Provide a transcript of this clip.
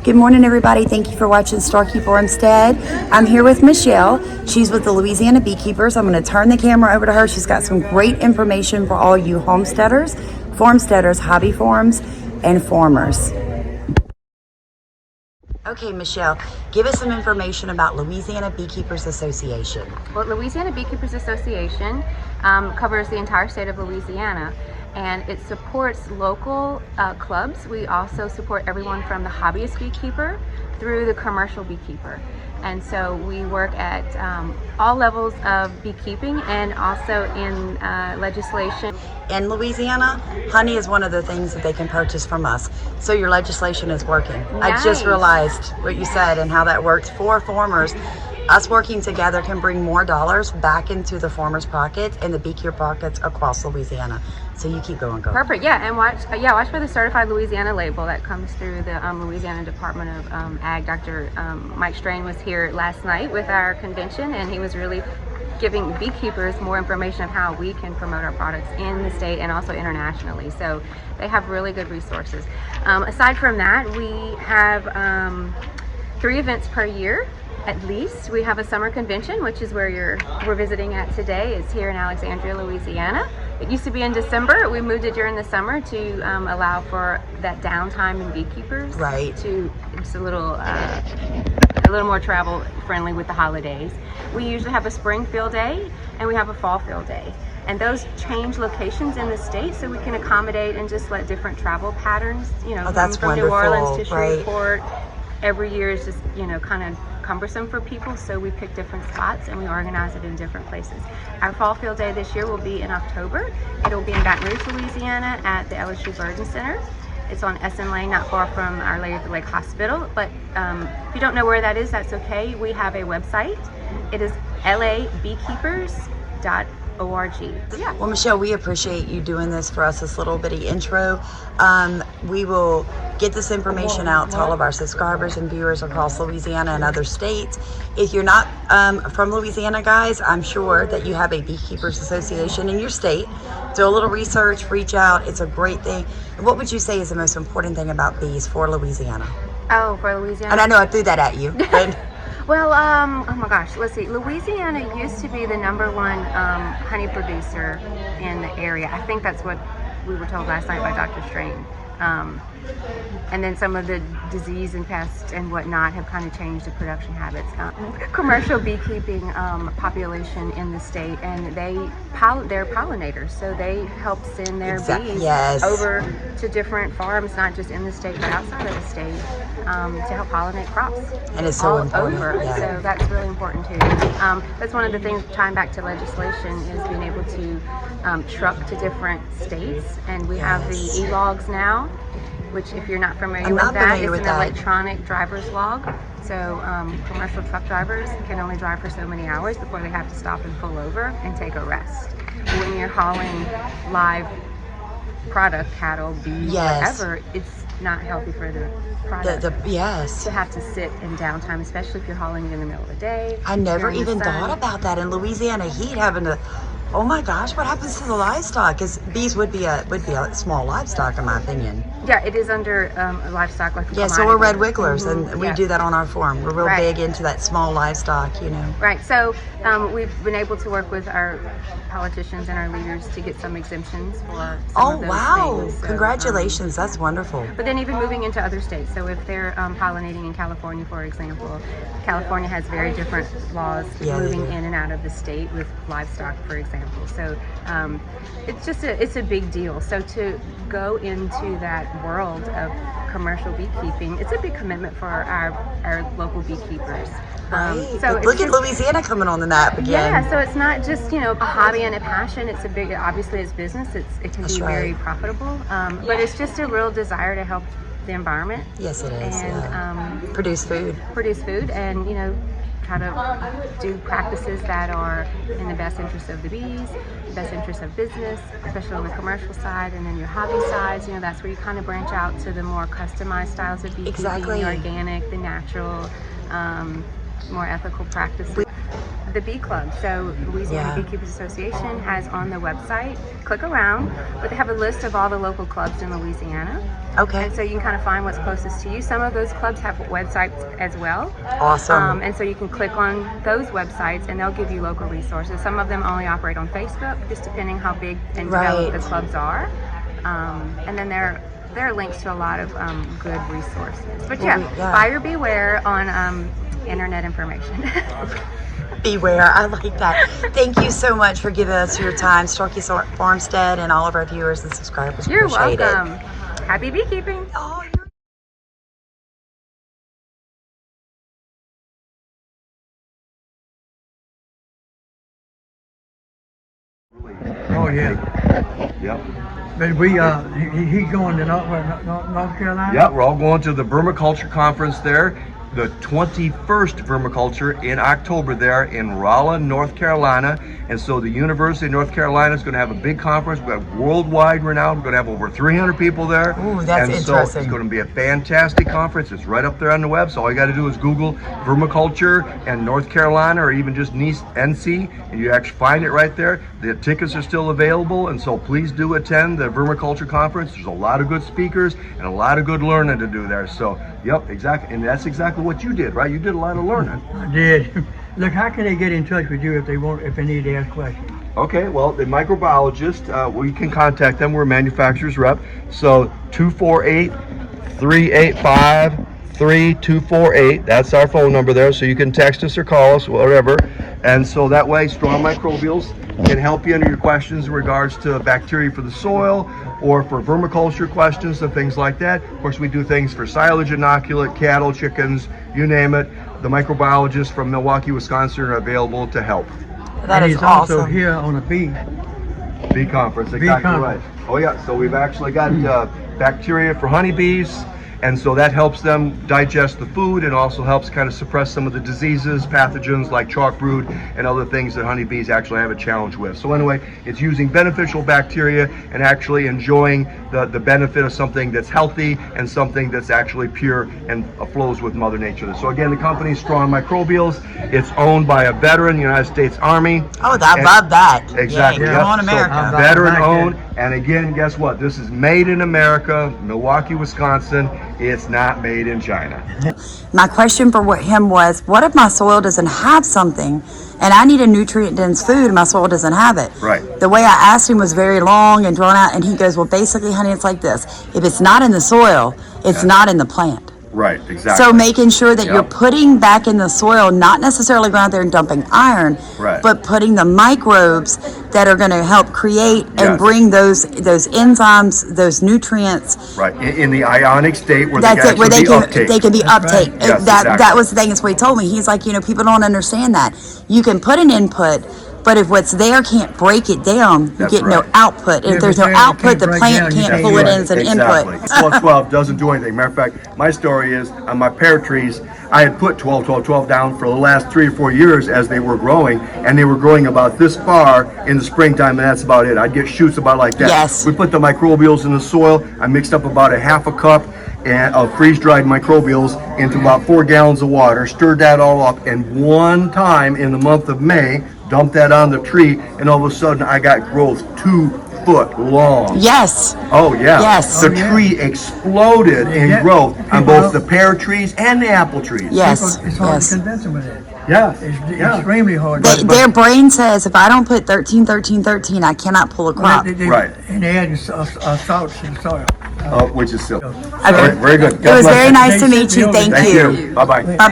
Good morning, everybody. Thank you for watching Starkey Farmstead. I'm here with Michelle. She's with the Louisiana Beekeepers. I'm going to turn the camera over to her. She's got some great information for all you homesteaders, farmsteaders, hobby farms, and farmers. Okay, Michelle, give us some information about Louisiana Beekeepers Association. Well, Louisiana Beekeepers Association covers the entire state of Louisiana, and it supports local clubs. We also support everyone from the hobbyist beekeeper through the commercial beekeeper. And so we work at all levels of beekeeping and also in legislation. In Louisiana, honey is one of the things that they can purchase from us. So your legislation is working. Nice. I just realized what you said and how that works for farmers. Us working together can bring more dollars back into the farmers' pockets and the beekeeper pockets across Louisiana. So you keep going, girl. Perfect. Yeah, and watch for the Certified Louisiana label that comes through the Louisiana Department of Ag. Dr. Mike Strain was here last night with our convention, and he was really giving beekeepers more information of how we can promote our products in the state and also internationally. So they have really good resources. Aside from that, we have 3 events per year. At least we have a summer convention, which is where we're visiting at today. It's here in Alexandria, Louisiana. It used to be in December. We moved it during the summer to allow for that downtime in beekeepers. Right. It's a little more travel friendly with the holidays. We usually have a spring field day and we have a fall field day. And those change locations in the state so we can accommodate and just let different travel patterns, from New Orleans to Shreveport. Right. Every year is just, kind of cumbersome for people, so we pick different spots and we organize it in different places. Our fall field day this year will be in October. It'll be in Baton Rouge, Louisiana at the LSU Burden Center. It's on Essen Lane, not far from Our Lady of the Lake Hospital, but if you don't know where that is, that's okay. We have a website. It is labeekeepers.org. Yeah. Well, Michelle, we appreciate you doing this for us, this little bitty intro. We will get this information out to all of our subscribers and viewers across Louisiana and other states. If you're not from Louisiana, guys, I'm sure that you have a Beekeepers Association in your state. Do a little research, reach out. It's a great thing. What would you say is the most important thing about bees for Louisiana? Oh, for Louisiana? And I know I threw that at you. But well, oh my gosh, let's see. Louisiana used to be the #1 honey producer in the area. I think that's what we were told last night by Dr. Strain. And then some of the disease and pests and whatnot have kind of changed the production habits. Commercial beekeeping population in the state, and they're pollinators, so they help send their bees over to different farms, not just in the state but outside of the state, to help pollinate crops. And it's so important. Yeah. So that's really important too. That's one of the things, tying back to legislation, is being able to truck to different states, and we have the e-logs now, which, if you're not familiar with that, it's an electronic driver's log. So commercial truck drivers can only drive for so many hours before they have to stop and pull over and take a rest. When you're hauling live product, cattle, bees, whatever, it's not healthy for the product to have to sit in downtime, especially if you're hauling it in the middle of the day. I never even thought about that. In Louisiana heat, having to, oh my gosh, what happens to the livestock? Because bees would be a small livestock, in my opinion. Yeah, it is under livestock. So we're red wigglers, and we do that on our farm. We're real big into that small livestock, Right. So we've been able to work with our politicians and our leaders to get some exemptions for some of those things. So, congratulations. That's wonderful. But then even moving into other states. So if they're pollinating in California, for example, California has very different laws moving in and out of the state with livestock, for example. So it's a big deal. So to go into that world of commercial beekeeping, it's a big commitment for our local beekeepers. So look at Louisiana coming on the map again. Yeah, so it's not just a hobby and a passion. It's a big, obviously, it's business. It can be very profitable, but it's just a real desire to help the environment. Yes, it is. And produce food, and try to do practices that are in the best interest of the bees, the best interest of business, especially on the commercial side, and then your hobby sides. That's where you kind of branch out to the more customized styles of beekeeping, the organic, the natural, more ethical practices. the bee club. So Louisiana Beekeepers Association has on the website, click around, but they have a list of all the local clubs in Louisiana. Okay. And so you can kind of find what's closest to you. Some of those clubs have websites as well. Awesome. And so you can click on those websites and they'll give you local resources. Some of them only operate on Facebook, just depending how big and developed the clubs are. And then there are links to a lot of good resources. But buyer beware on internet information. Beware. I like that. Thank you so much for giving us your time, Starkey Farmstead, and all of our viewers and subscribers. You're Appreciate welcome. It. Happy beekeeping. Oh, Oh yeah. Yep. But we he's going to North Carolina. Yeah, we're all going to the Vermiculture Conference there, the 21st Vermiculture in October there in Raleigh, North Carolina. And so the University of North Carolina is going to have a big conference. We have worldwide renowned. We're going to have over 300 people there. Ooh, that's interesting. So it's going to be a fantastic conference. It's right up there on the web. So all you got to do is Google Vermiculture and North Carolina, or even just NC, and you actually find it right there. The tickets are still available, and so please do attend the Vermiculture Conference. There's a lot of good speakers and a lot of good learning to do there. So, yep, exactly. And that's exactly what you did, right? You did a lot of learning. I did. Look, how can they get in touch with you if they need to ask questions? Okay, well, the microbiologist, we can contact them. We're a manufacturer's rep. So 248-385-3248. That's our phone number there. So you can text us or call us, whatever. And so that way, Strong Microbials can help you under your questions in regards to bacteria for the soil or for vermiculture questions and things like that. Of course, we do things for silage inoculate, cattle, chickens, you name it. The microbiologists from Milwaukee, Wisconsin are available to help. that and is he's also awesome. here on a bee conference, exactly conference. right. Oh yeah, so we've actually got bacteria for honeybees, and so that helps them digest the food and also helps kind of suppress some of the diseases, pathogens like chalk brood and other things that honeybees actually have a challenge with. So anyway, it's using beneficial bacteria and actually enjoying the benefit of something that's healthy and something that's actually pure and flows with Mother Nature. So again, the company is Strong Microbials. It's owned by a veteran, the United States Army. Oh, I love that. Exactly. Yeah, Yep. come on, America. So, veteran owned. And again, guess what? This is made in America, Milwaukee, Wisconsin. It's not made in China. My question for him was, what if my soil doesn't have something and I need a nutrient-dense food and my soil doesn't have it? Right. The way I asked him was very long and drawn out, and he goes, well, basically, honey, it's like this. If it's not in the soil, it's not in the plant. Right, exactly. So making sure that Yep. you're putting back in the soil, not necessarily going out there and dumping iron, Right. but putting the microbes that are going to help create and Yes. bring those enzymes, those nutrients. Right, in the ionic state where That's they it, where can they actually be uptake. they can be uptake. Yes, that exactly. was the thing. That's what he told me. He's like, people don't understand that. You can put an input, but if what's there can't break it down, you That's get no right. output. Yeah, If there's but no there you output, can't the break plant down, you can't can't pull do it it. in as an Exactly. input. 12-12 doesn't do anything. Matter of fact, my story is on my pear trees, I had put 12-12-12 down for the last 3 or 4 years as they were growing, and they were growing about this far in the springtime, and that's about it. I'd get shoots about like that. Yes. We put the microbials in the soil. I mixed up about a half a cup of freeze-dried microbials into about 4 gallons of water, stirred that all up, and one time in the month of May, dumped that on the tree, and all of a sudden I got growth 2 foot long. Yes. Oh yeah. Yes. The tree exploded in Yeah. growth on People both the pear trees and the apple trees. Yes. It's hard Yes. to convince them with that. Yeah. It's Yeah. extremely hard. Their brain says, if I don't put 13, 13, 13, I cannot pull a crop. Right. And they add salts in the soil. Which is silly. Okay. Very good. It was very nice to They meet sent me you. over. Thank Thank you. you. Bye-bye. Bye-bye.